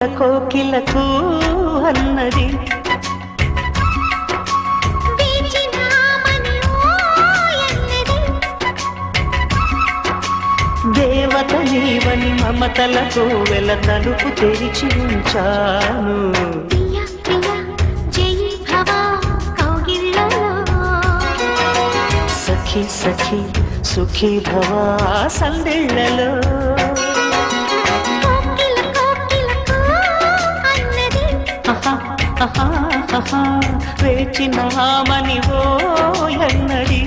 కోకిలకు అన్నది దేవత నీవని మమతలతో వెల తలుపు తెరిచి ఉంచాను. సఖి సఖి సుఖీ భవా సందేళ్లలో వేచినామని ఓ ఎన్నడి